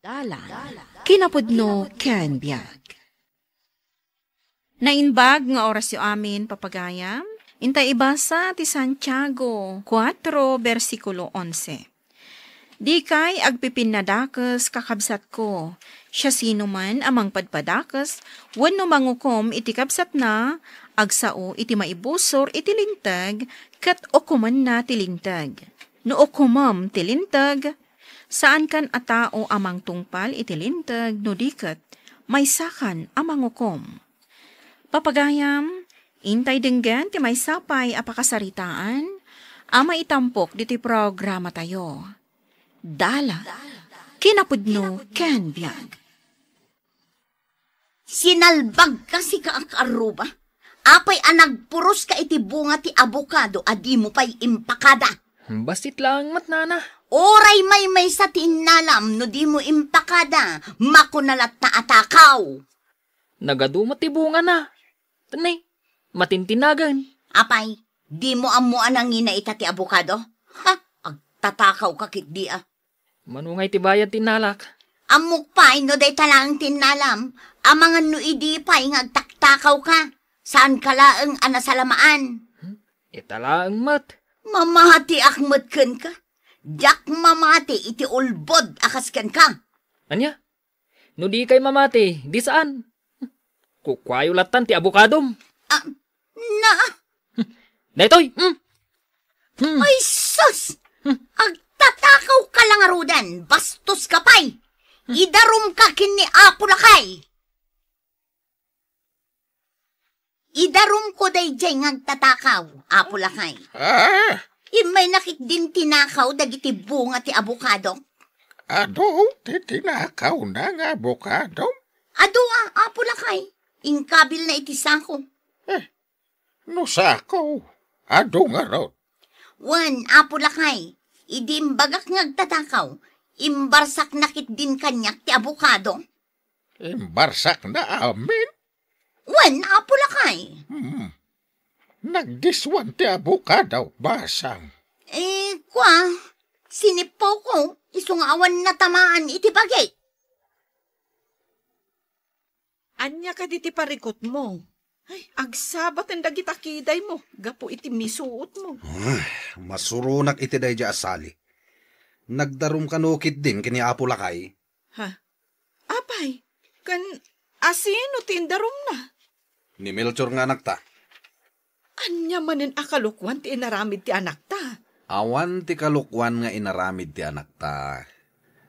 Dalang, kinapudno ken biag. Nainbag nga oras yu amin papagayam, intay ibasa ti Santiago 4, versikulo 11. Di kay agpipinadakes kakabsat ko, siya sino man amang padpadakes, wenno mangukom iti kabsat na, agsao iti maibusor iti lintag, kat okuman na tilintag. No okumam tilintag, saan kan a tao amang tungpal itilintag no diket, may sakan amang ukom. Papagayam, intay denggan ti may sapay apakasaritaan, ama itampok diti programa tayo. Dala, kinapudno ken biag. Sinalbag ka si kaakaruba, apay anagpuros ka iti bunga ti abokado, adi mo pa'y impakada. Basit lang matnana. Oray may sa tinalam, no di mo impakada, makunalat na atakaw. Nagadumat ti bunga na. Tanay, matintinagan. Apay, di mo amuan ang ina ti abokado? Ha, agtatakaw ka kikdi ah. Manungay ti bayad tinalak. Amok pa, no day talang tinalam, amangan no idi pa, agtaktakaw ka. Saan ka laang anasalamaan? Italaang mat. Mamati akmat ken ka. Jak mamati iti ulbod akas ken ka. Anya? No di kay mamati, di saan? Kukwayulatan ti abokadom. Daytoy! Ay sus! Agtatakaw ka lang arudan, bastos ka pa'y. Idarum ka kin ni Apo Lakay. Idarum ko day jay ngagtatakaw, Apo Lakay. Imay nakit din tinakaw dagiti bunga ti abokado. Ado, ti tinakaw na nga abokado? Ado Apo Lakay. Ingkabil na iti sako. No sako, ado nga ron. Wan, Apo Lakay. Idimbagak ngagtatakaw. Imbarsak nakit din kanyak ti abokado. Imbarsak na amin? Wan, Apo Lakay. Nagdiswan ti abokado, basang. Sinipaw ko, isungawan na tamaan iti bagay. Anya ka diti parikot mo. Ay, agsabat ang dagitakiday mo. Gapo iti misuot mo. Masurunak iti day ja asali. Nagdarum kanukit din kini Apo Lakay. Ha? Apay, kan asino tindarum na? Ni Melchor nga anak ta. Anya manen akalukwan ti inaramid ti anak ta. Awan ti kalukwan nga inaramid ti anak ta.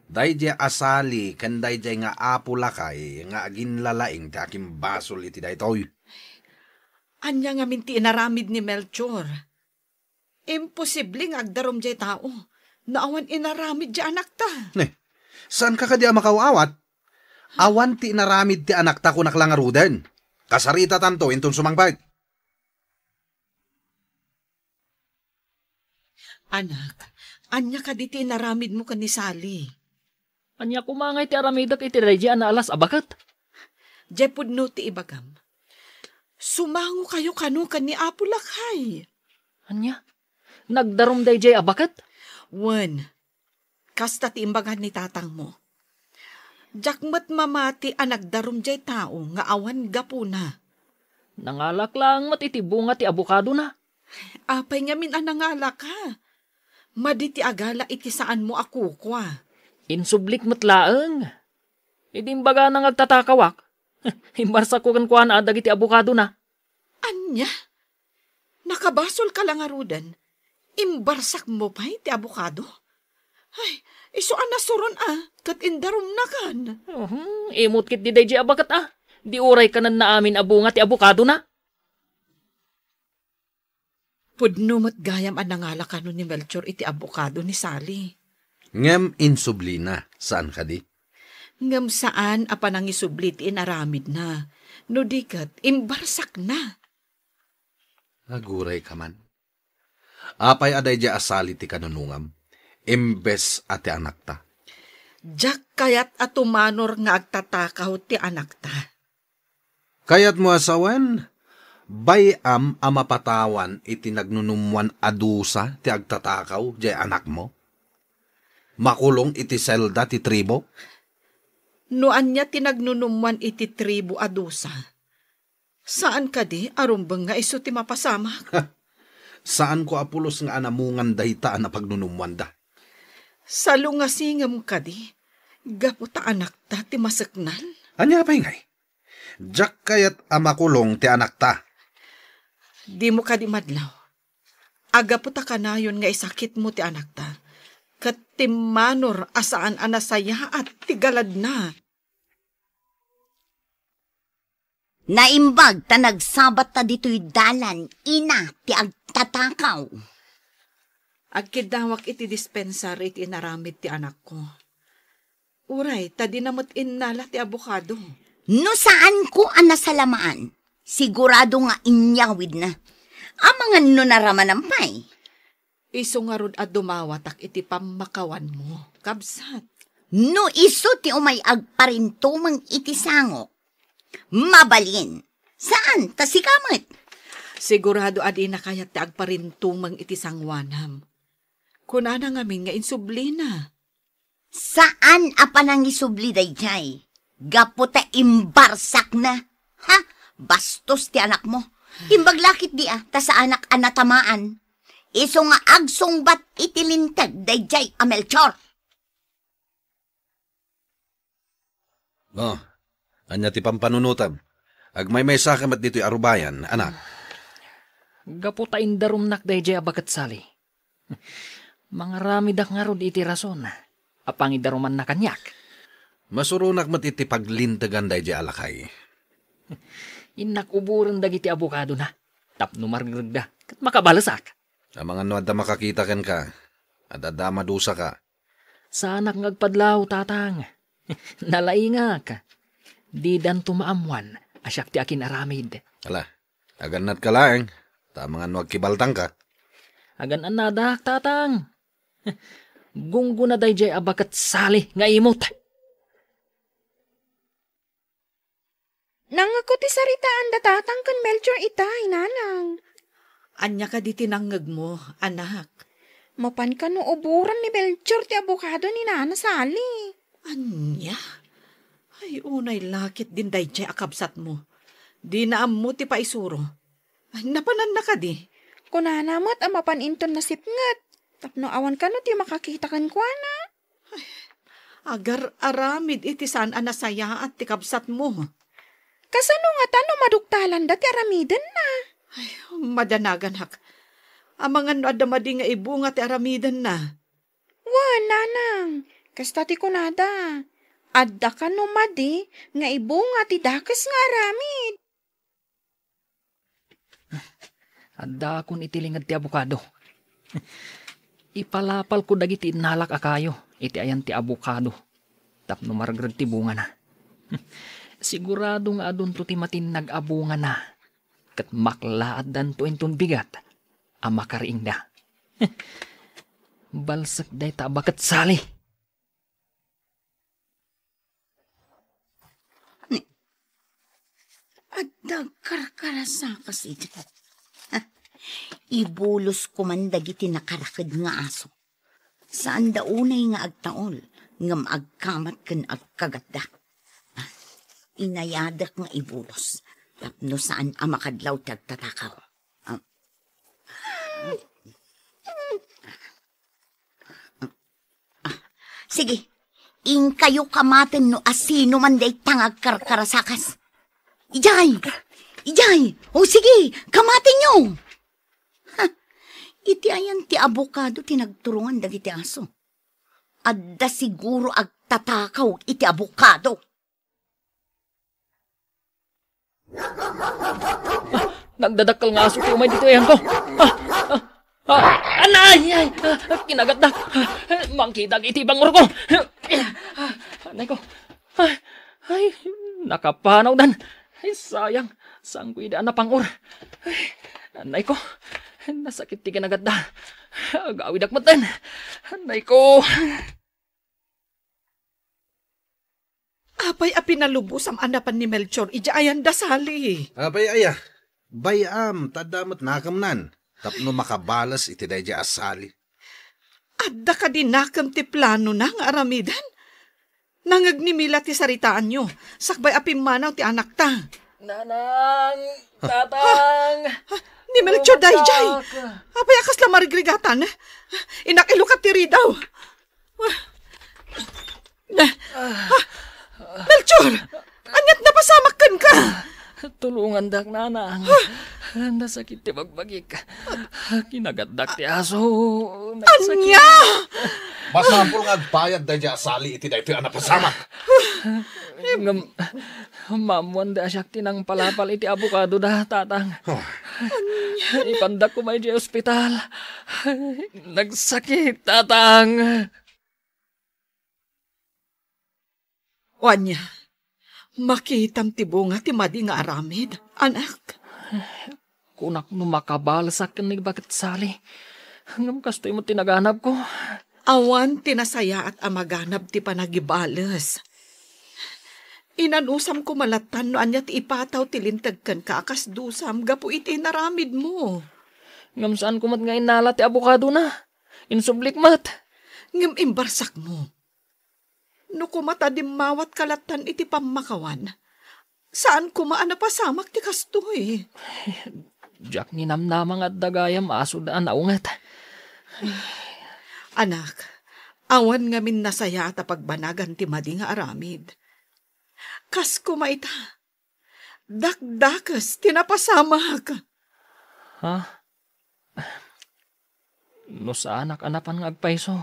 Dayjay asali kan dayjay nga Apo Lakay nga agin lalaing ti aking basol iti daytoy. Anya nga minti inaramid ni Melchor. Imposible nga agdarom jay tao. Naawan inaramid jay anak ta. Saan ka kadi makawawat? Awan ti inaramid ti anak ta kunak lang aruden. Kasarita tanto inton sumangbag. Anak, anya ka diti inaramid mo kan ni Sally. Anya kumangay ti aramidak iti rejya na alas abakat. Jepud no ti ibagam. Sumango kayo kanukan ni Apo Lakay. Anya? Nagdarom day jay abakat? Wan, kasta ti imbagan ni tatang mo. Jakmat mamati ang nagdarom jay tao nga awan gapuna. Nangalak lang mat iti bunga ti abokado na. Apay nga min ang nangalak ka. Maditi agala iti saan mo ako kwa. Insublik matlaeng. Idimbaga nang agtatakawak. Imbarsa ko kan kuhan adag iti abokado na. Anya? Nakabasol ka lang arudan. Imbarsak mo pa iti abokado? Ay, isuan na suron kat indarom na kan. Imot kit di day abakat Di uray ka na amin abunga ti abokado na. Pudno mat gayam ang nangalak ni Melchor iti abokado ni Sally. Ngem insublina, saan ka di? Ngam saan apan ang isublit inaramid na. No dikat, imbarsak na. Aguray ka man. Apay aday ja asali ti kanunungam. Imbes ati anak ta. Jak kayat atumanor nga agtatakaw ti anak ta. Kayat mo asawan, bayam amapatawan iti nagnunumwan adusa ti agtatakaw jay anak mo. Makulong iti selda ti tribo. Noan niya tinagnunumwan iti tribu adusa. Saan ka di arumbang nga iso ti mapasamak? Saan ko apulos nga anamungan dahita na pagnunumwan da? Sa lungasingam ka di, gaputa anak ta ti masaknan? Anya pa ingay? Diyak kayat amakulong ti anak ta. Di mo ka di madlaw. Agaputa ka na yun nga isakit mo ti anak ta. Kat ti manor asaan anasaya at ti galad na. Naimbag ta nagsabat ta dito'y dalan, ina ti agtatakaw. Agkidawak iti dispensary iti inaramid ti anak ko. Uray, ta dinamot innala ti abukado. No saan ko anasalamaan, sigurado nga inyawid na. Amangan no naramanan pa'y. Iso nga rod at dumawatak iti pamakawan mo, kabsat. No iso ti umay agparintumang iti sangok. Mabalin. Saan? Tasikamot. Sigurado adi na kayat ti agparintumang iti sangwanam. Kunana ngamin nga insublina. Saan apanang isubli dayjay? Gaputa imbarsak na. Ha? Bastos ti anak mo. Imbaglakit di ta sa anak anatamaan. Iso nga agsong bat itilintag dayjay a Melchor. Oh, anya ti pampanunutam. Agmay may sakamat dito'y arubayan, anak. Gaputa indarumnak dayjay abakat sali. Mga ramidak nga rod iti rason. Apang idaruman na kanyak. Masurunak mat iti paglintagan dayjay alakay. Inakuburan dagiti abukado na. Tapno margragda. Kat makabalasak. Ang mga nuad na makakita ken ka. At adamadusa ka. Sanak ngagpadlaw, tatang. Nalaingak. Di dan tumaamwan. Asyak ti akin aramid. Ala, aganat ka laeng. Tamang nuag kibaltang ka. Agan anadak, tatang. Gunggo na dayjay abakat sali nga imot. Nangako ti saritaan da tatang kan Melchor itay, nanang. Anya ka di tinangag mo, anak. Mapan ka no uburan ni Melchor ti abukado ni Nana Sali. Anya? Ay, unay lakit din dayjay akabsat mo. Di naam mo ti paisuro. Ay, napanan na ka di. Kunana mo't ang mapaninton na sipngat. Tapno awan ka no ti makakita kan kwa na. Agar aramid iti saan anasaya at ti kabsat mo. Kasano nga tano maduktalan da ti aramidan na. Ay, madanagan hak. Amangan no adamadi nga ibunga ti aramidan na. Wan, nanang. Kasta ti kunada. Adda ka no madi nga ibunga ti dakas nga aramid. Adda akong itilingad ti abukado. Ipalapal ko dagiti inalak akayo. Iti ayan ti abukado. Tapno margrag ti bunga na. Sigurado nga adun to ti matin nag-abunga na. Kat maklaad dan to inton bigat. Amakariing na. Balsak day ta bakat sali. Adda karkarasa kasi dyan. Ibulos ko man dagiti nakarakad nga aso. Saan daunay nga agtaol, nga maagkamat kan agkagadda. Inayadak nga ibulos, tapno saan amakadlaw tagtatakaw. Sige, ing kayo kamaten no asino man day tangag karkarasakas. Ijay! Ijay! O sige, kamaten nyo! Iti ayan ti abukado tinagturungan dagiti aso. Adda siguro agtatakaw iti abukado. Nagdadakal nga aso ti umay dito yan ko. Anay! Kinagatdak. Mangkidag iti bangor ko. Anay ko. Ay, nakapanaw dan. Ay, sayang. Sang kuidaan na pangor. Anay ko. Nasakit ti kinagatda. Agawid akmatan. Anay ko. Apay apinalubos ang anapan ni Melchor. Ija ayan dasali. Apay aya. Bayam, tadamot nakamnan. Tapno makabalas iti dayjay asali. Adda ka dinakam ti plano na nga aramidan. Nangagnimila ti saritaan nyo. Sakbay apim manaw ti anak ta. Nanang! Tatang! Ni Melchor dayjay. Apay akas la marigrigatan. Inakilukat ti ridaw. Melchor! Anyat napasamakan ka! Tulungan dak, nanang. Nasakit ti bagbagik. Kinagatdak ti aso. Anya! Masapol nga agbayad dayjay asali iti dayto anak pasamak. Mamuan da siya tinang palapal iti abukado da, tatang. Ipandak ko may di ospital. Nagsakit, tatang. Wanya, makitam ti bunga ti madi nga aramid, anak. Kunak no makabalsak ni bakit sali. Ngam kastoy mo tinaganap ko. Awan tinasaya at amaganab ti panagibales. Inanusam ko malatan no anya ti ipataw ti lintagkan ka akas dusam gapu iti naramid mo. Ngam saan kumat nga inala ti abukado na. Insublik mat. Ngam imbarsak mo. No kumata di mawat kalatan iti pamakawan. Saan kumaan na pasamak ti kastoy? Jack ni namnamang at dagayam aso daan naungat. Anak, awan ngamin nasaya at pagbanagan ti madi nga aramid. Kas kumaita, dakdakas tinapasamak. Ha? No sa anak anapan nga agpaiso.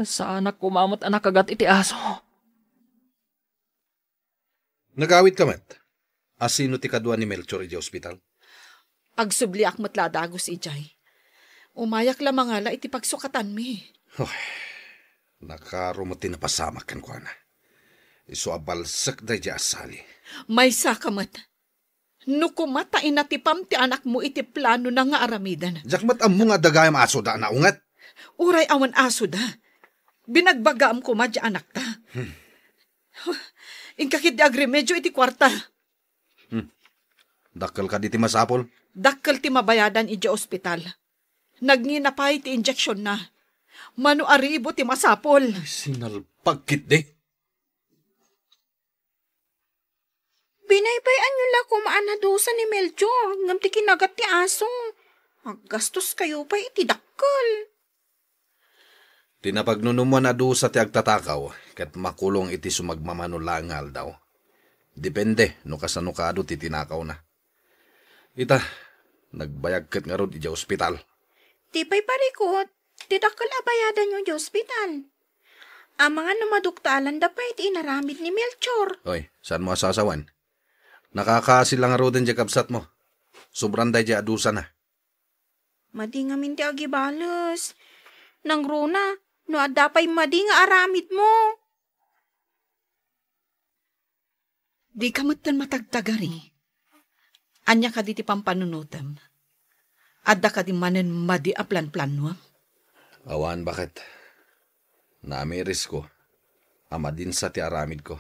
Sa anak kumamot anak kagat iti aso. Nagawit ka mat. Asino ti kadwa ni Melchor iti ospital? Agsubliak matladagos ijay. Umayak lamang ala iti pagsukatan mi. Nakarumot ti napasamak kan kwa na. Iso abalsak da dya asali. May sakamat. No kumata inatipam ti anak mo iti plano na nga aramidan. Jakmat ammo nga dagayam aso da naungat. Uray awan aso da. Binagbagaam ko madya anak ta. Inkakit di agremedyo iti kwarta. Dakkel ka di ti masapol? Dakkel ti mabayadan iti ospital. Nagninapay ti injection na. Mano aribo ti masapol. Sinalpagkit di. Binaybayan nyo la kumaan na dosa ni Melchor. Ngam ti kinagat ti aso. Aggastos kayo pa iti dakkel. Tinapagnunuman na dosa ti agtatakaw. Kat makulong iti sumagmamanulangal daw. Depende no kasanukado ti tinakaw na. Ita, nagbayag kat nga rod iti ospital. Tipay parikot, tidakkel abayadan nyo di ospital. Ang mga namaduktalan da pa iti inaramid ni Melchor. Hoy, saan mo asasawan? Nakakasil lang nga rod ang jakabsat mo. Sobrang day di adusa na. Madi nga minti agibales. Nang runa, no adapay madi nga aramid mo. Di ka matan matagtagari. Anya ka diti pampanunutam. Adda ka di manen madi a plan-plan mo. Awan, bakit? Naamiris ko. Ama din sa ti aramid ko.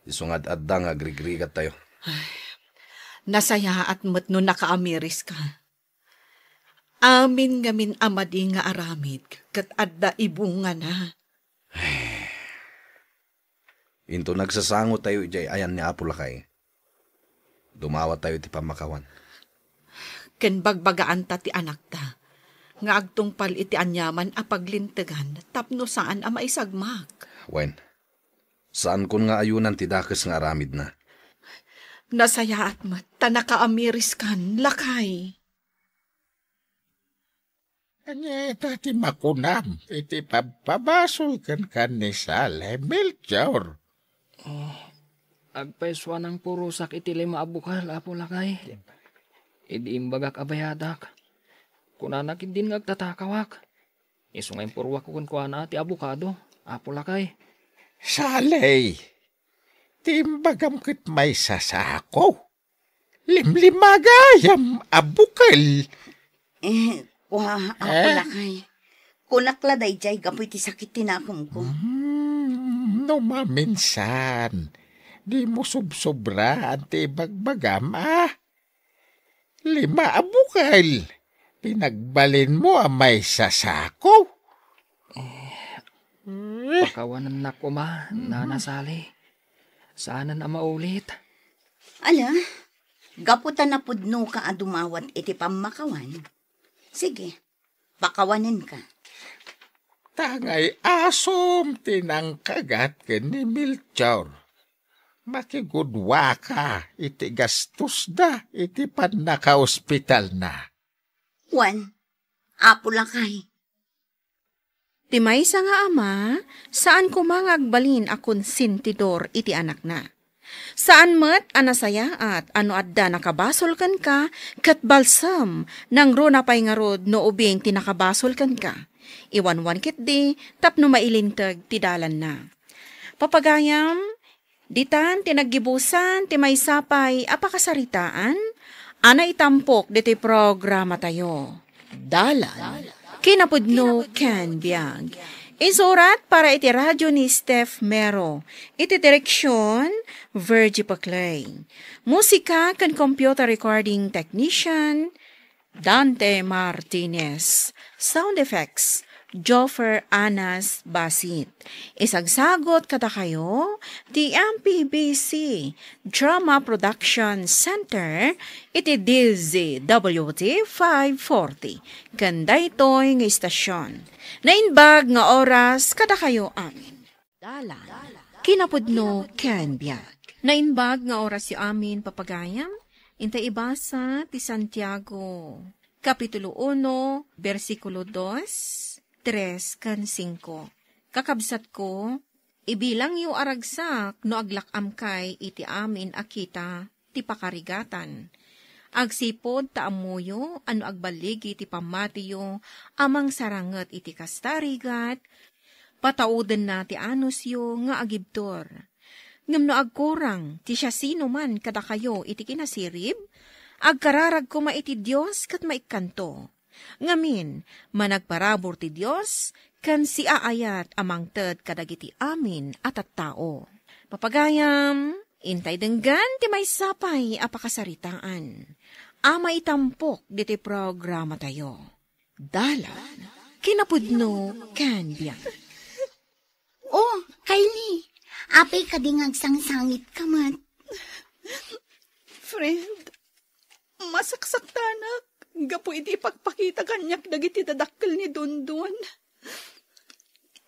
Isungad adda nga agrigrigat tayo. Nasaya at mat no nakaamiris ka. Amin ngamin amadi nga aramid kat adda ibunga na. Into nagsasango tayo ijay ayan ni Apo Lakay. Dumawat tayo ti pamakawan. Ken bagbagaan ta ti anak ta. Nga agtungpal iti anyaman a paglintegan tapno saan a maisagmak. Wen, saan kun nga ayunan ti dakes nga aramid na? Nasaya at mat ta nakaamiris kan lakay. Anya ita ti makunam, iti pababasol kan ni Sale, Melchor. Agpaiswa ng purusak iti lima abukal, Apo Lakay. Idi imbagak abayadak. Kunanak din ngagtatakawak. Isungay purwak ko kuana ti abukado, Apo Lakay. Sale, timbagam kit may sasako. Limlimagayam abukal. Ako lakay. Kunakla dayjay gapu iti sakit tinakom ko. No maminsan. Di mo subsobra ante bagbagam Lima abukal. Pinagbalin mo ang may sasako. Pakawanan na ko ma, nanasali. Sana na maulit. Ala, gaputan na pudno ka adumawat iti pamakawan. Sige, pakawanin ka. Tangay asom tinangkagat ken ni Melchor. Makigudwa ka, iti gastos da, iti panaka-hospital na. Juan, apo lang kay. Ti maysa nga ama, saan ko mangagbalin akon sintidor iti anak na. Saan met anasaya at ano adda nakabasol kan ka, kat balsam, nang runa pay nga rod no ubing tinakabasol kan ka. Iwanwan kit di, tapno mailintag ti dalan na. Papagayam, ditan tinaggibusan ti maysa pay apakasaritaan, ana itampok diti programa tayo. Dalan. Kinapudno ken biag. Isurat para iti radyo ni Steph Mero. Iti direksyon, Virgie Paclay. Musika kan computer recording technician, Dante Martinez. Sound effects, Joffer Anas Basit. Isagsagot kada kayo, the MPBC Drama Production Center, iti DZWT 540. Kanda ito'y nga istasyon. Nainbag nga oras kada kayo amin. Dalan. Kinapudno ken biag. Nainbag nga oras yu amin papagayam. Inta ibasa ti Santiago. Kapitulo 1, versikulo 2, 3 kan 5. Kakabsat ko, ibilang yu aragsak no aglakam kay iti amin akita ti pakarigatan. Agsipod ta amuyo ano agbaligi ti pamatiyo amang saranget iti kastarigat, patauden na ti anos yo nga agibtor. Ngem no agkurang ti siya sino man kada kayo iti kinasirib, agkararag ko maiti Diyos kat maikanto. Ngamin, managparabor ti Diyos, kan si aayat amang ted kadagiti amin at tao. Papagayam, intay denggan ti may sapay apakasaritaan. Ama itampok diti programa tayo. Dalan, kinapudno ken biag. Oh, Kylie, apay ka ding agsangsangit ka mat. Friend, masaksaktanak. Gapo iti pagpakita kanyak dagiti dadakkel ni Dondon.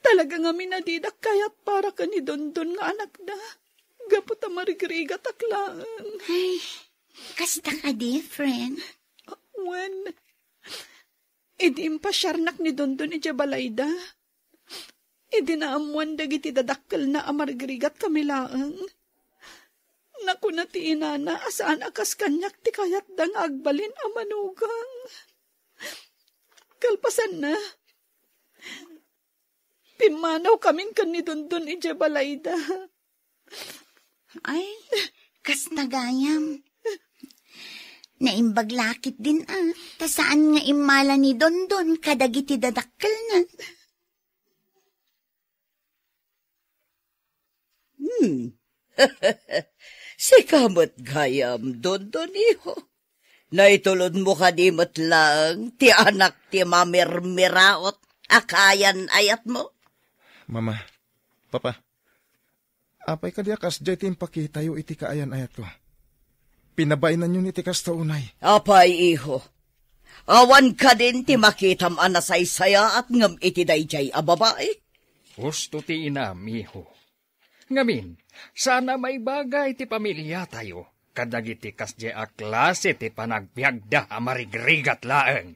Talaga nga minadidak kayat para ka ni Dondon nga anak na. Gapo ta marigriga taklaan. Ay, kasta ka di, friend. Wen, idi impasyarnak ni Dondon iti balayda. Idi naamuan dagiti dadakkel na amarigrigat kamilaang. Naku na ti inana, asaan akas kanyak ti kayat dang agbalin amanugang. Kalpasan na. Pimanaw kamin kan ni Dondon ije balayda. Ay, kas nagayam. Naimbaglakit din ta saan nga imala ni Dondon kadagiti dadakkel na. Si kamot gayam, Dondon, iho. Naitulod mo ka di matlang, ti anak ti mamirmiraot, akayan ayat mo. Mama, Papa, apay ka di akas jay timpakitayo iti kaayan ayat ko. Pinabainan yun iti kas taunay. Apay, iho. Awan ka din ti makitam anasaysaya at ngam iti dayjay ababae. Gusto ti inam, iho. Ngamin, sana may bagay ti pamilya tayo. Kadagiti kasje a klase ti panagbiagda amarigrigat laeng.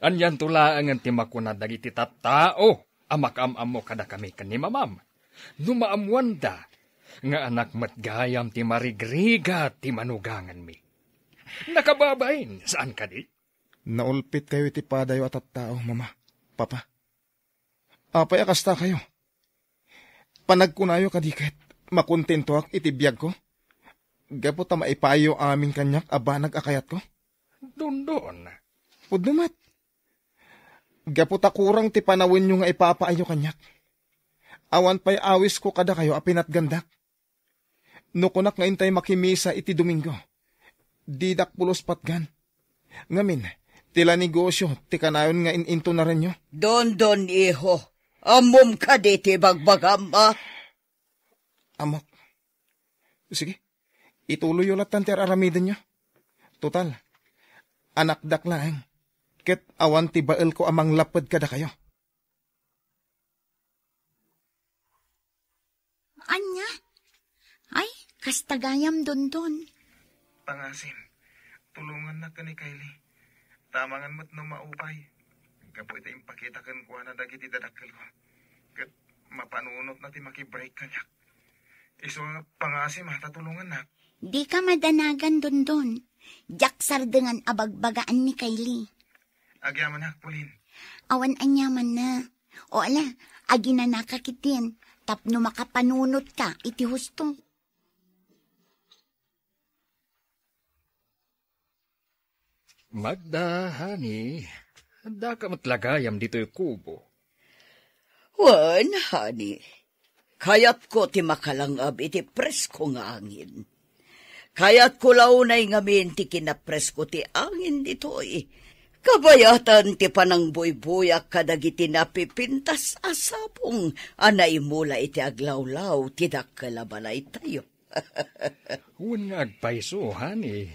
Anyan tulaang ti makuna dagiti tattao, amakam-am mo kada kami kanimamam. Numaamuanda, nga anak matgayam ti marigrigat ti manugangan mi. Nakababain, saan ka di? Naulpit kayo iti padayo at tattao, Mama, Papa. Apay akasta kayo. Panagkunayo kadikit, makontento ak iti biyag ko. Gapo ta maipayo aming kanyak abanag akayat ko. Dondon. Pudnumat. Gapo ta kurang ti panawin nyo nga ipapaayo kanyak. Awan pa'y awis ko kada kayo apinat gandak. Nukunak nga intay makimisa iti Domingo. Didak pulos patgan. Ngamin, tila negosyo, ti kanayon nga ininto na rin nyo. Dondon, iho. Amom ka diti bagbagam, Amok. Sige, ituloy ulat tanti aramidin nyo. Total, anak dak lang. Ket awan ti bael ko amang lapad kada kayo. Anya? Ay, kastagayam Dondon. Pangasim, tulungan na ka ni Kylie. Tamangan mo't no maupay. Kapoy tayong pakita kan kuha na dagiti dadakkel ko. Kat mapanunot na ti makibreak kanyak. Iso pangasim ha, tatulungan na. Di ka madanagan Dondon. Jaksar dengan abagbagaan ni Kylie. Agyaman na, Pauline. Awan anyaman na. O ala, agi na nakakitin. Tapno makapanunot ka, iti husto. Magda, honey. Handa ka matlagayam dito yung kubo. Wan, honey. Kayat ko ti makalangab iti presko nga angin. Kayat ko launay ngamin ti kinapresko ti angin ditoy. Kabayatan ti panang buybuyak kadagiti napipintas asapong anay mula iti aglawlaw ti dakkalabalay tayo. Huwag nga agpaiso, honey.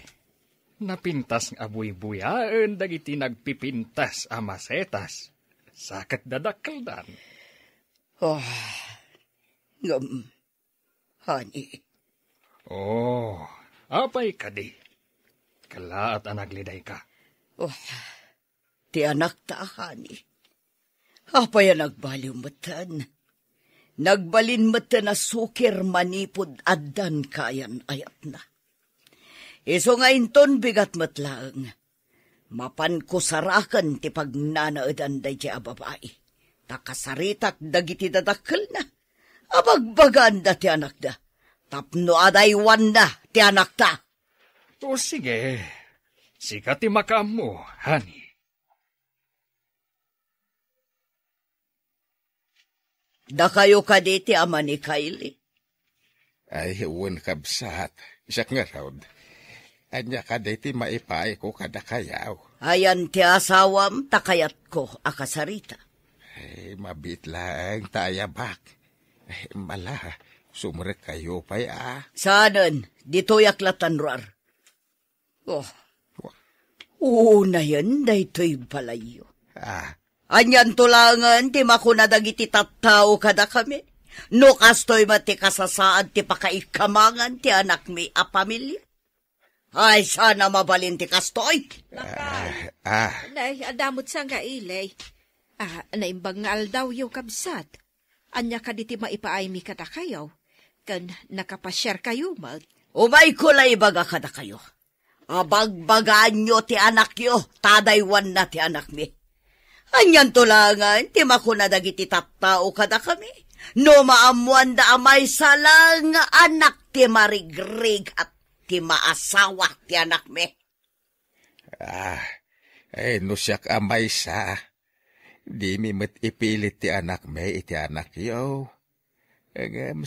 Napintas nga buy-buyaan dagiti nagpipintas a masetas. Sakat dadakkaldan. Oh, honey. Oh, apay ka di. Kalaat ang nagliday ka. Oh, ti anak ta, honey. Apay ang nagbaliw matan. Nagbalin matan na sukir manipod addan kayan ayat na. Iso nga inton bigat matlang. Mapan ko sarakan ti pagnanaadan day ti ababae. Takasaritak dagiti dadakkel na. Abagbagan da ti anak da. Tapno adaywan na ti anak ta. O sige, sikat ti makaam mo, honey. Da kayo ka diti ama ni Kylie. Ay, uwan kabsat. Siya nga raw. Anya ka diti maipay ko kada kayaw. Ayan ti asawam takayat ko akasarita. Ay, mabit lang tayabak. Ay, mala, sumurek kayo pa'y Saanan, dito yaklatan rar. Oh, una yan, daytoy balayo. Anyan tulangan, ti makunadagiti tattao kada kami. No kastoy mati kasasaan ti pakaikamangan ti anak mi a pamilya. Ay, sana mabalin ti kastoy. Nay, adamot sa nga ilay. Naimbang nga aldaw yung kabsat. Anya ka diti maipaay mi kada kayo. Kan nakapasyar kayo mag. Umay ko lay baga kada kayo. Abagbagaan nyo ti anak yo, tadaywan na ti anak mi. Anyan tulangan, ti makunadagiti tattao kada kami. No maamuan da amay salang anak ti marigrig at ti maasawa ti anak mi. No siyak amay sa. Di mi met ipilit ti anak mi iti anak yo.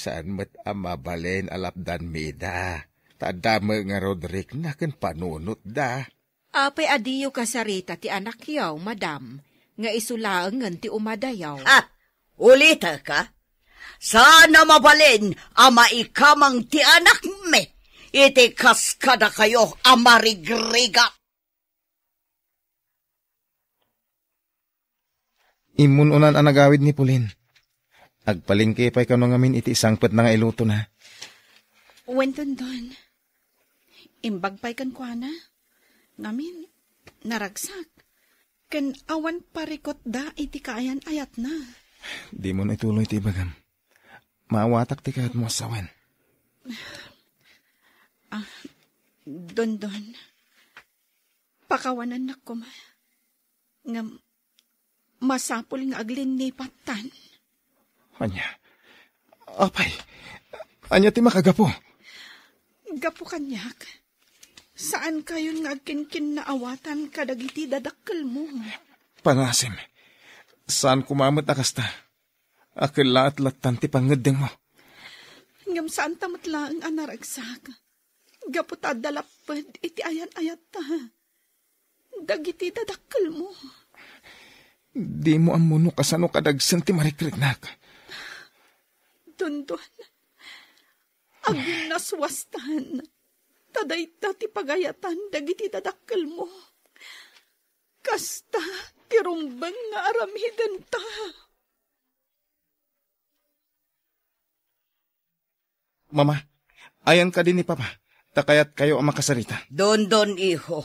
Saan met amabalen alapdan mi da. Tadama nga Roderick na ken panunot da. Apay adiyo kasarita ti anak yaw, madam. Nga isulaangan ti umadayaw. Ulita ka? Sana mabalin ama ikamang ti anak mi. Iti kaskada kayo amarigriga. Imununan ang nagawid ni Pauline. Agpalingke pa'y kano ngamin iti sangpet na nga iluto na. Wenton don. Imbag pa'y kan kwa na. Ngamin, naragsak. Ken awan parikot da iti kaayan ayat na. Di mo na ituloy ti bagam. Maawatak ti kahat mo asawan. Don. Pakawanan na ko ma. Nga masapul nga aglin ni patan. Anya? Apay, anya ti makagapo? Gapo kanyak. Saan kayo nga kinkin na awatan kadagiti dadakkel mo? Pangasim, saan kumamot akasta? Akilaat-latan ti pangadeng mo. Ngam saan tamatlaang anaragsak. Gapo ta dalapad iti ayan-ayat ta. Dagiti dadakkel mo. Di mo amuno kasano kadagsan ti marikrignak. Dondon, ang naswastan, tadayta ti pagayatan dagiti dadakkel mo. Kasta, tirumbang nga aramidan ta. Mama, ayan ka din ni Papa. Takayat kayo ang makasarita. Dondon, iho.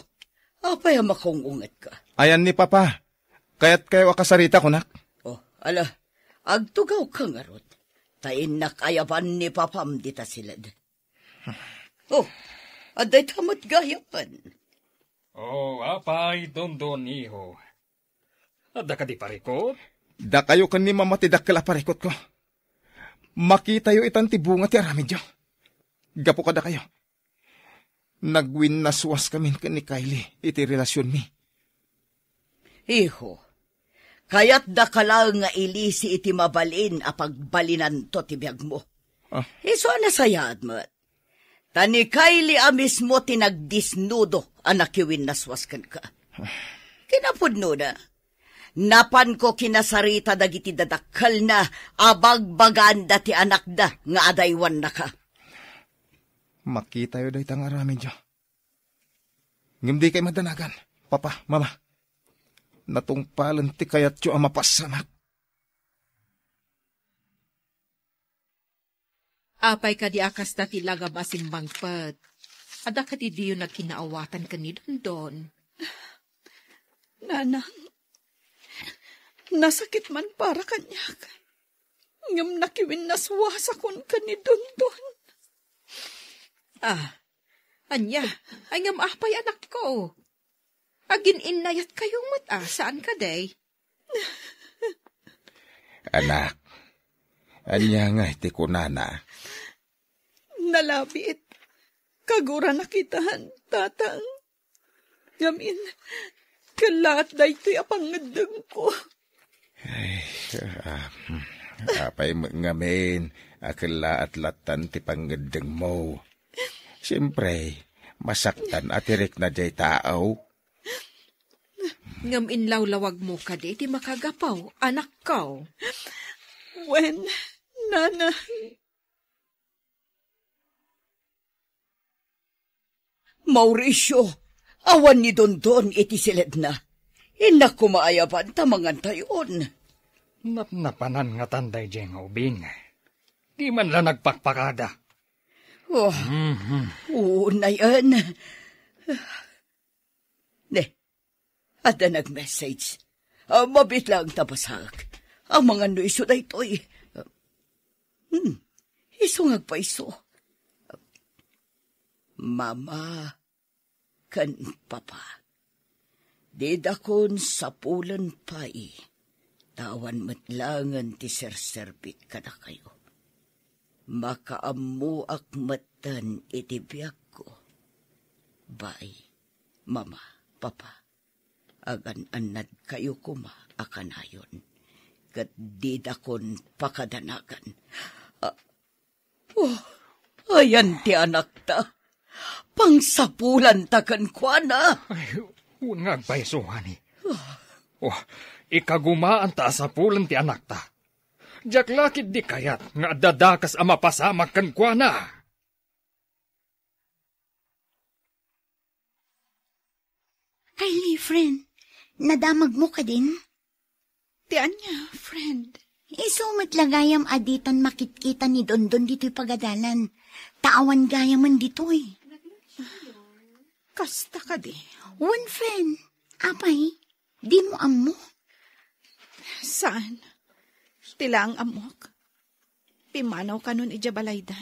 Apay ang makong ungat ka. Ayan ni Papa. Kaya't kayo akasarita, kunak. Oh, ala, agtugaw ka nga rod. Tain nakayaban ni Papam dita silad. Oh, aday tamat gayapan. Oh, apay, Dondon, iho. Adda ka di parikot? Da kayo kan ni Mama tidak kalaparikot ko. Makita yo itan ti bunga ti aramidyo. Gapo kada kayo. Nagwin naswas kami kan ni Kylie iti relasyon mi. Iho, kayat da kala nga ilisi iti mabalin a pagbalinan to ti biyag mo. Ah. Iso na sayad mo. Tani Kylie a mismo tinagdisnudo ang nakiwin naswaskan ka. Kinapudno na. Napan ko kinasarita dagiti dadakkel na abagbagan dati anak da nga adaywan na ka. Makita yo day tang aramidyo. Ngimdi kay madanagan. Papa, Mama. Natungpalan ti kayat yo ang mapasamak. Apay ka di akas dati lagabasing bangpet. Ada ka di diyo nagkinaawatan ka ni Dondon. Nanang, nasakit man para kanyak. Ngam nakiwin naswasa kon ka ni Dondon. Anya, ay ngam apay anak ko. Agin inayat kayong mata, saan ka day? Anak, anya nga iti kunana. Nalabit, kagura nakitahan, tatang. Gamin, kalat da ito'y apangadang ko. Apay ngamin, akala at latan ti pangadeng mo. Siyempre, masaktan at irik na jay tao. Ngam inlawlawag mo ka di, di makagapaw, anak ko. When, nana, Mauricio, awan ni Dondon iti silid na. Inak kumaayaban tamangan tayon. Napnapanan nga tanday diyeng ubing. Di man lang nagpakpakada. Oh, oo na yan. Ne, ada nag-message. Mabit lang tabasak. Ang mga iso na ito'y. Iso ngagpaiso. Mama, kan Papa. Di dakon sa pulan pai. Tawan matlangan ti serserbit kada kayo. Makaamuak matan iti biyak ko. Bay, Mama, Papa, agan anad kayo kuma akanayon. Kat di dakon pakadanagan. Ayan ti anak ta. Pangsapulan takan kwa na. Ay, unang paisuhan eh. Ikagumaan ta sa pulan ti anak ta. Diyak lakit di kayat nga dadakas ang mapasamak kan kwa na. Kylie, friend, nadamag mo ka din? tiyan niya, friend. Isumat lagayam aditan makitkita ni Dondon dito'y pagadalan. Taawan gayaman dito'y. Kasta ka di. One friend, apay, di mo amo. Saan? Tila ang amok. Pimanaw ka nun ijabalayda.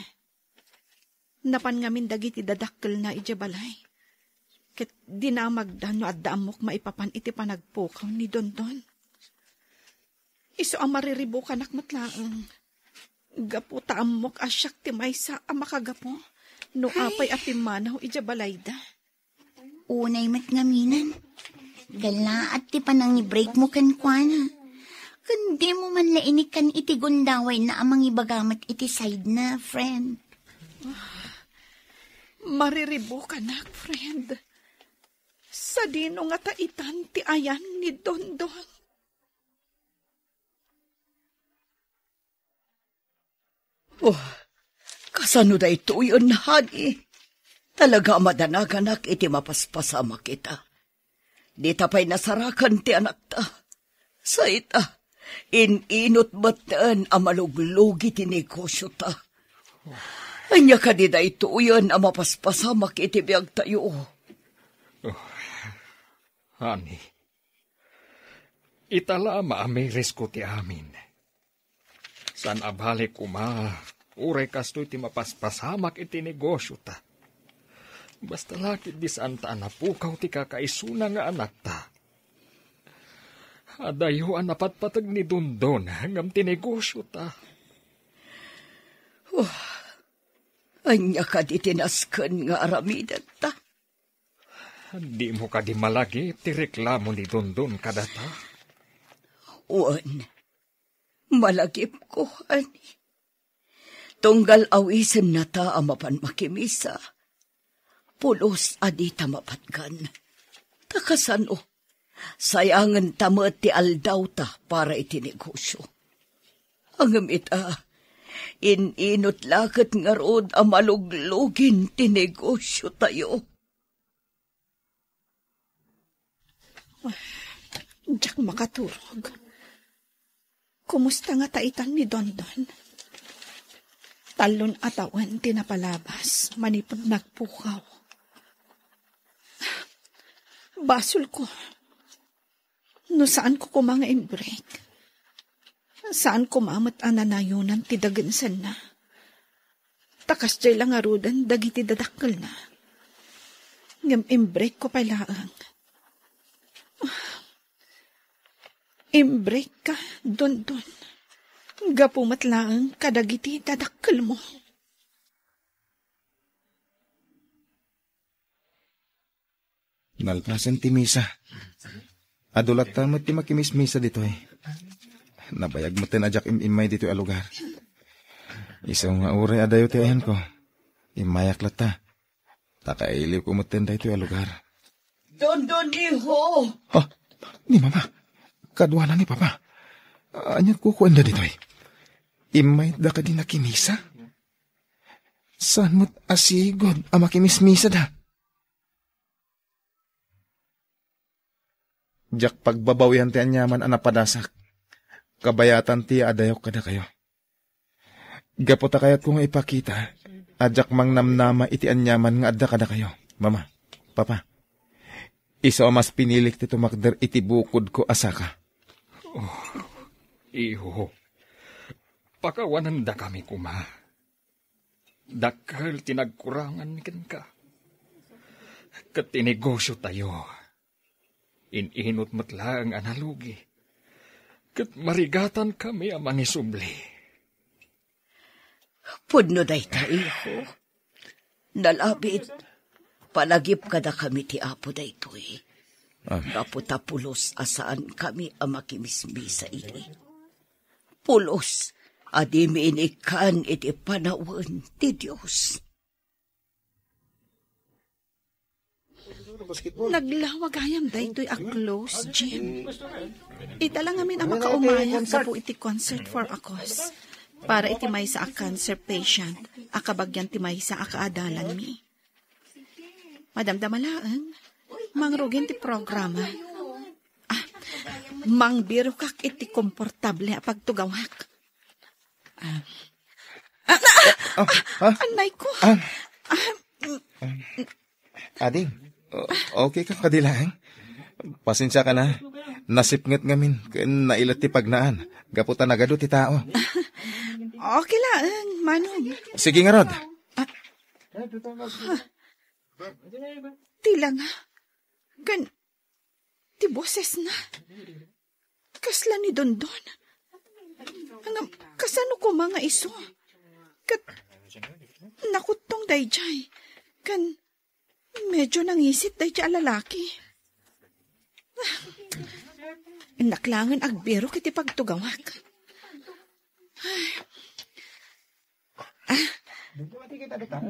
Napan ngamin dagiti dadakkel na ijabalay. Ket dinamagdan no adda amok maipapan iti panagpukaw ni Dondon. Iso ang mariribo kanak matlaang. Gapo ta amok asyak ti maysa ang makagapo. No apay at pimanaw ijabalayda. Unay matngaminan. Gala at ti panang i-break mo kan kuana. Kundi mo man lainik kan iti gundaway na amang ibagamat iti side na, friend. Mariribo kanak, friend. Sa dino nga taitan ti ayan ni Dondon. Oh, kasano da ito yun, honey? Talaga madanaganak iti mapaspasama kita. Di tapay nasarakan ti anak ta. Sa ita, inot batan ang maluglugi ti negosyo ta. Anya ka di da ito yun ang mapaspasama iti biyag tayo. Honey, itala maamiris ko ti amin. San abalik kuma, uray kasto iti mapaspasamak iti negosyo ta. Basta lakit di saan ta napukaw ti kakaisuna nga anak ta. Adayo ang napatpatag ni Dondon hanggang ti negosyo ta. Anya ka di tinaskan nga aramidan ta. Di mo ka di malagi ti reklamo ni Dondon kadata. Uwan, malagip ko, ani. Tunggal awisan na ta ang mapan makimisa. Pulos adita mapatgan. Takasano, sayangan tamat ti aldaw ta para iti negosyo. Ang ita, inot lakit nga rod ang maluglugin ti negosyo tayo. Diyak makaturog. Kumusta nga taitan ni Dondon? Talon atawan tinapalabas, manipod nagpukaw. Basol ko. No saan ko kumanga in-break? Saan kumamat ananayunan ti dagansan na? Takas jay lang arudan dagiti dadakkel na. Ngam in-break ko palaang. In-break ka, Dondon. Gapumatlaang kadagiti dadakkel mo. Nalpasan ti misa. Adulat tamat ti makimis-misa dito eh. Nabayag mo tinadyak imay dito lugar. Isang nga uri adayo ti ayan ko. Imayak lata. Takailip ko mo tinda ito lugar. Dondon, iho! Oh, ni mama. Kadwala ni papa. Anyat ko kuanda dito eh. Imay da ka din nakimisa? Saan mo't asigod ang makimis-misa da? Diyak pagbabawian ti anyaman ang napadasak. Kabayatan ti adayok kada kayo. Gapota kayat kong ipakita, adyak mang namnama iti anyaman nga adda kada kayo. Mama, papa, isa o mas pinilik ti tumakder iti bukod ko asaka. Oh, iho, pakawanan da kami kuma. Dakal tinagkurangan ken ka. Kat tinegosyo tayo. Inot matlaang analugi. Kat marigatan kami ang mangisubli. Pudno day ta, iho. Nalabit, palagip kada kami ti apo day to eh. Kaputapulos asaan kami ang makimismisa ini. Pulos, adimi inikan iti panawan ti Diyos. Naglawag ayam daytoy a close, Jim. Ita lang amin ang makaumayak sa po iti concert for a cause. Para iti may sa a cancer patient, akabagyan ti may sa akaadalan mi. Madamdamalaan, mangrugin ti programa. Mangbiro kak iti komportable a pagtugawak. Anay ko. Ading, okay ka kadilaang? Pasensya ka na. Nasipnget ngamin, nailat ti pagnaan. Gaputa nagado ti tao. Okay lang, Manong. Sige nga, Rod. Tila nga. Ti boses na. Kasla ni Dondon. Kasano ko mga iso? Nakutong dayjay. Medyo nangisit dayjay lalaki. Naklangan agbiro kiti pagtugawak.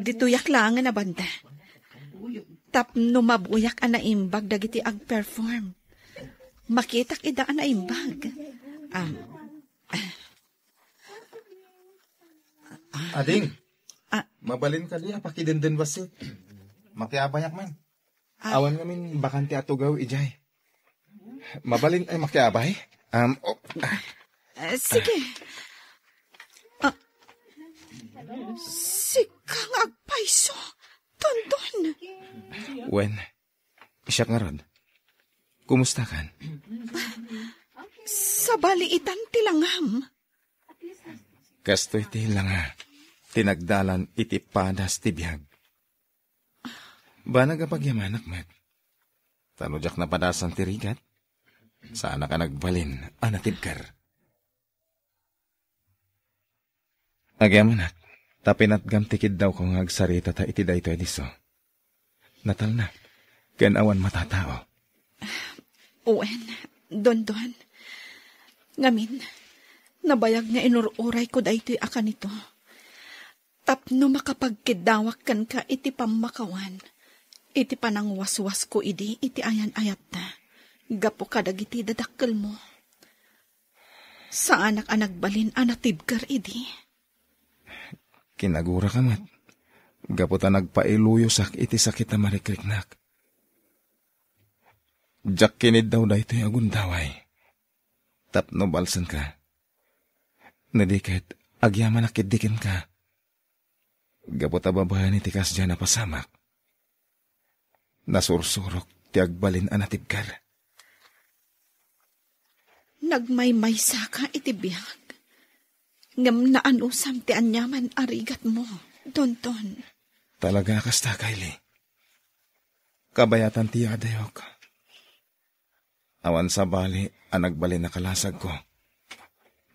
Dituyak langan na banda. Tapno mabuyak ang naimbag dagiti ag-perform. Makitak ida ang naimbag. Ading, Ah. mabalin ka diya, pakidenden basit. Makiabayak man. Awan ngamin bakante atugaw ijay. Mabalin ay makiabay? Sige. Si Kang Agpaiso, Dondon. Wen, siya nga rod. Kumusta kan? Sa baliitan tilangham. Kastoy ti lang nga. Tinagdalan iti padas ti biyag. Ba nagapagyamanak met? Tanodyak na padasan ti rigat? Sana ka nagbalin, anatibkar. Agyamanak, tapinatgam tikid daw kong agsarita ta iti dayto ediso. Natal na, ganawan matatao. Uwen, Dondon. Ngamin, nabayag nga inururay ko daytoy akan ito. Tapno makapagkidawak kan ka iti pamakawan. Iti panang waswas ko idi, iti ayan-ayat na. Gapo ka dagiti dadakkel mo. Sa anak-anak balin anatibkar idi. Kinagura ka mat. Gapo ta nagpailuyosak iti sakit na marikriknak. Jak kinid daw daytoy agundaway. Tapno balsan ka. Nadikit, agyaman nakiddikin ka. Gapo ta babahan iti kasya na pasamak. Nasursurok ti agbalin anatibkar. Nagmaymaysa ka iti biyag. Ngam na anusam ti anyaman arigat mo, Dondon. Talaga kasta, Kylie. Kabayatan ti adayok. Awan sa bali, anagbalin na kalasag ko.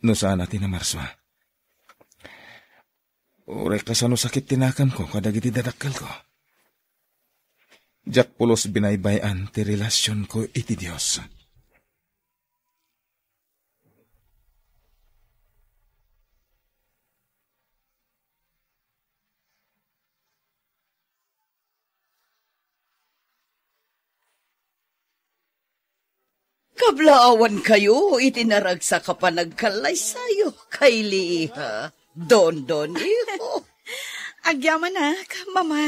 No saan natin na marswa. Urek ka sa no sakit tinakam ko, kadagiti dadakkel ko. Jak pulos binaybayan ti relasyon ko iti Diyos. Kablaawan kayo, itinarag sa kapanagkalay sayo, Kylie, ha? Dondon, iho. Agyaman na, mama.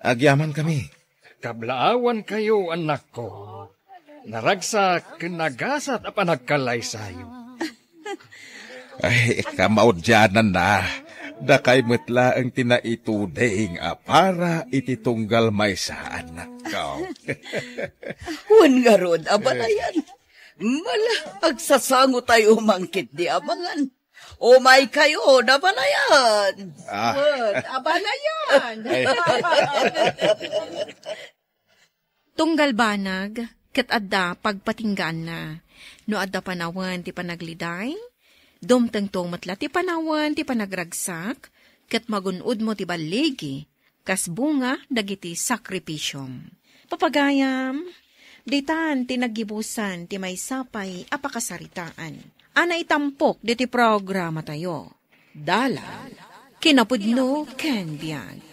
Agyaman kami. Kablaawan kayo, anak ko. Naragsak, kinagasat, apanagkalay sayo. Ay, kamaudyanan na. Dakay metla ang tinaituding para ititunggal may sa anak ko. Wan nga rod, abalayan. Mala, agsasango tayo mangkit di abangan. Umay kayo, nabalayan. Abalayan. Tunggal banag, ket adda pagpatinggaan na. No adda panawan ti panagliday, dumtengtong matla ti panawan ti panagragsak, ket magunod mo ti baligi, kas bunga dagiti sakripisyom. Papagayam, ditan ti nagibusan ti may sapay apakasaritaan. Ana itampok diti programa tayo. Dala, kinapudno ken biag.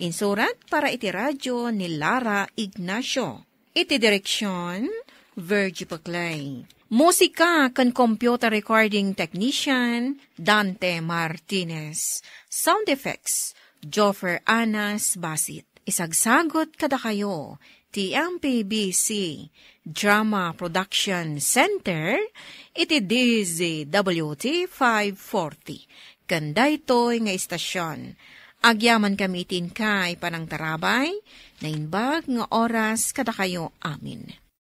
Insurat para iti radyo ni Lara Ignacio. Iti direksyon, Virgie Paclay. Musika kan computer recording technician, Dante Martinez. Sound effects, Joffer Anas Basit. Isagsagot kada kayo, TMPBC Drama Production Center, iti DZWT 540. Kanda ito'y nga istasyon. Agyaman kamitin kay panang tarabay, na inbag nga oras kada kayo amin.